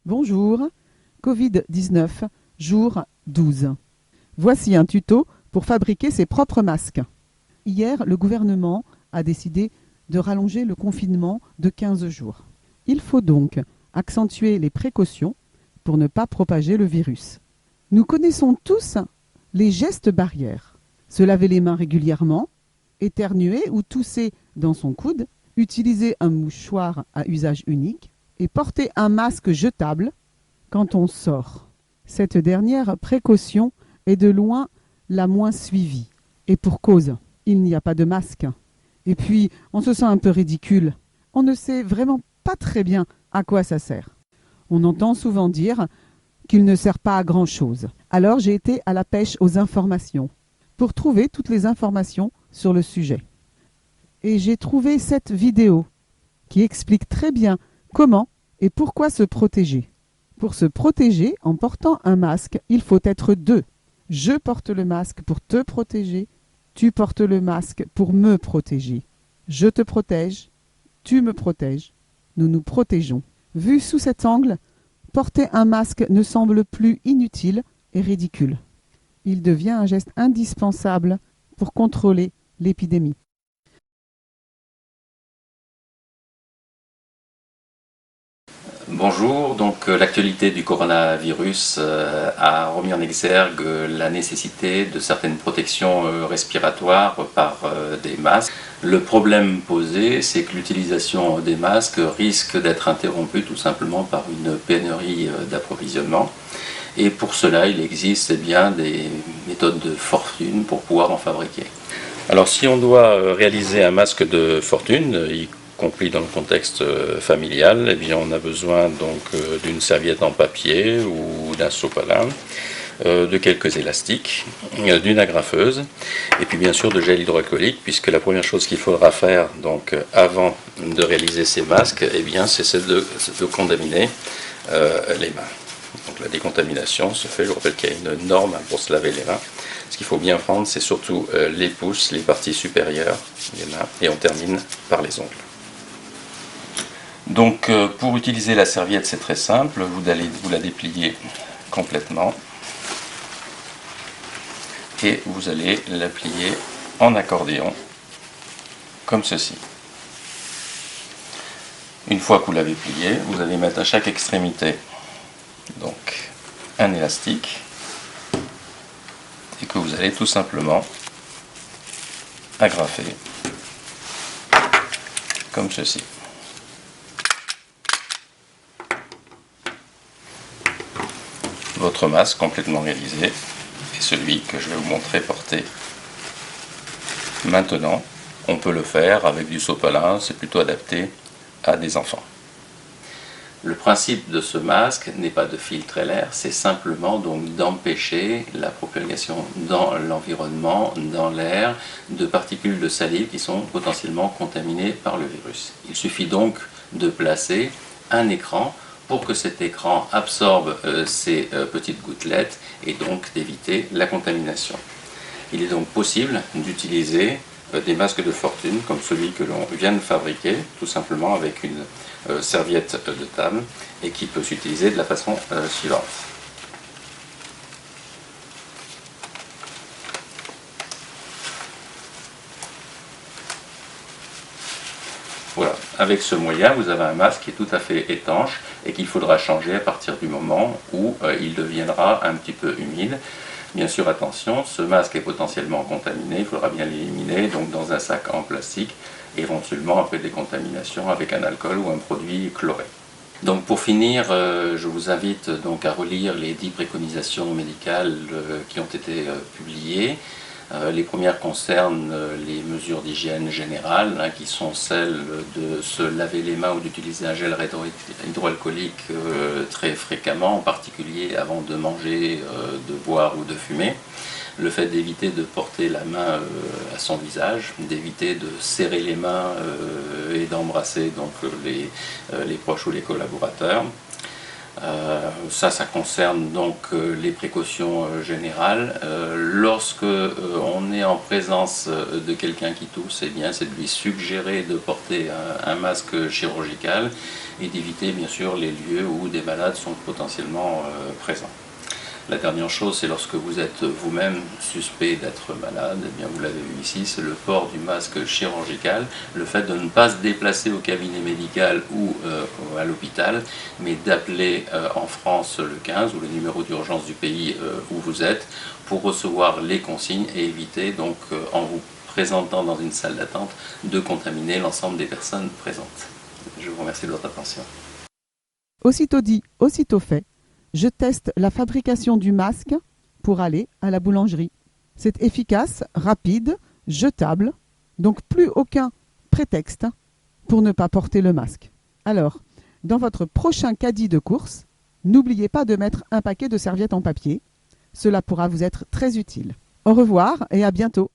Bonjour, Covid-19, jour 12. Voici un tuto pour fabriquer ses propres masques. Hier, le gouvernement a décidé de rallonger le confinement de 15 jours. Il faut donc accentuer les précautions pour ne pas propager le virus. Nous connaissons tous les gestes barrières. Se laver les mains régulièrement, éternuer ou tousser dans son coude, utiliser un mouchoir à usage unique et porter un masque jetable quand on sort. Cette dernière précaution est de loin la moins suivie. Et pour cause, il n'y a pas de masque. Et puis, on se sent un peu ridicule. On ne sait vraiment pas très bien à quoi ça sert. On entend souvent dire qu'il ne sert pas à grand-chose. Alors j'ai été à la pêche aux informations pour trouver toutes les informations sur le sujet. Et j'ai trouvé cette vidéo qui explique très bien comment et pourquoi se protéger. Pour se protéger en portant un masque, il faut être deux. Je porte le masque pour te protéger, tu portes le masque pour me protéger. Je te protège, tu me protèges, nous nous protégeons. Vu sous cet angle, porter un masque ne semble plus inutile et ridicule. Il devient un geste indispensable pour contrôler l'épidémie. Bonjour, donc l'actualité du coronavirus a remis en exergue la nécessité de certaines protections respiratoires par des masques. Le problème posé, c'est que l'utilisation des masques risque d'être interrompue tout simplement par une pénurie d'approvisionnement. Et pour cela, il existe bien des méthodes de fortune pour pouvoir en fabriquer. Alors si on doit réaliser un masque de fortune, compris dans le contexte familial, eh bien on a besoin donc d'une serviette en papier ou d'un sopalin, de quelques élastiques, d'une agrafeuse et puis bien sûr de gel hydroalcoolique, puisque la première chose qu'il faudra faire donc avant de réaliser ces masques, eh bien c'est de contaminer les mains. Donc la décontamination se fait, je rappelle qu'il y a une norme pour se laver les mains. Ce qu'il faut bien prendre, c'est surtout les pouces, les parties supérieures des mains, et on termine par les ongles. Donc pour utiliser la serviette, c'est très simple, vous la déplier complètement et vous allez la plier en accordéon comme ceci. Une fois que vous l'avez pliée, vous allez mettre à chaque extrémité donc un élastique et que vous allez tout simplement agrafer comme ceci. Votre masque complètement réalisé est celui que je vais vous montrer porter maintenant. On peut le faire avec du sopalin, c'est plutôt adapté à des enfants. Le principe de ce masque n'est pas de filtrer l'air, c'est simplement donc d'empêcher la propagation dans l'environnement, dans l'air, de particules de salive qui sont potentiellement contaminées par le virus. Il suffit donc de placer un écran pour que cet écran absorbe ces petites gouttelettes et donc d'éviter la contamination. Il est donc possible d'utiliser des masques de fortune comme celui que l'on vient de fabriquer, tout simplement avec une serviette de table et qui peut s'utiliser de la façon suivante. Voilà, avec ce moyen, vous avez un masque qui est tout à fait étanche et qu'il faudra changer à partir du moment où il deviendra un petit peu humide. Bien sûr, attention, ce masque est potentiellement contaminé, il faudra bien l'éliminer donc dans un sac en plastique, éventuellement après décontamination avec un alcool ou un produit chloré. Donc pour finir, je vous invite donc à relire les 10 préconisations médicales qui ont été publiées. Les premières concernent les mesures d'hygiène générale, qui sont celles de se laver les mains ou d'utiliser un gel hydroalcoolique très fréquemment, en particulier avant de manger, de boire ou de fumer. Le fait d'éviter de porter la main à son visage, d'éviter de serrer les mains et d'embrasser donc les proches ou les collaborateurs. Ça concerne donc les précautions générales. Lorsque on est en présence de quelqu'un qui tousse, eh bien, c'est de lui suggérer de porter un masque chirurgical et d'éviter bien sûr les lieux où des malades sont potentiellement présents. La dernière chose, c'est lorsque vous êtes vous-même suspect d'être malade, eh bien vous l'avez vu ici, c'est le port du masque chirurgical, le fait de ne pas se déplacer au cabinet médical ou à l'hôpital, mais d'appeler en France le 15 ou le numéro d'urgence du pays où vous êtes pour recevoir les consignes et éviter donc en vous présentant dans une salle d'attente de contaminer l'ensemble des personnes présentes. Je vous remercie de votre attention. Aussitôt dit, aussitôt fait. Je teste la fabrication du masque pour aller à la boulangerie. C'est efficace, rapide, jetable, donc plus aucun prétexte pour ne pas porter le masque. Alors, dans votre prochain caddie de course, n'oubliez pas de mettre un paquet de serviettes en papier. Cela pourra vous être très utile. Au revoir et à bientôt.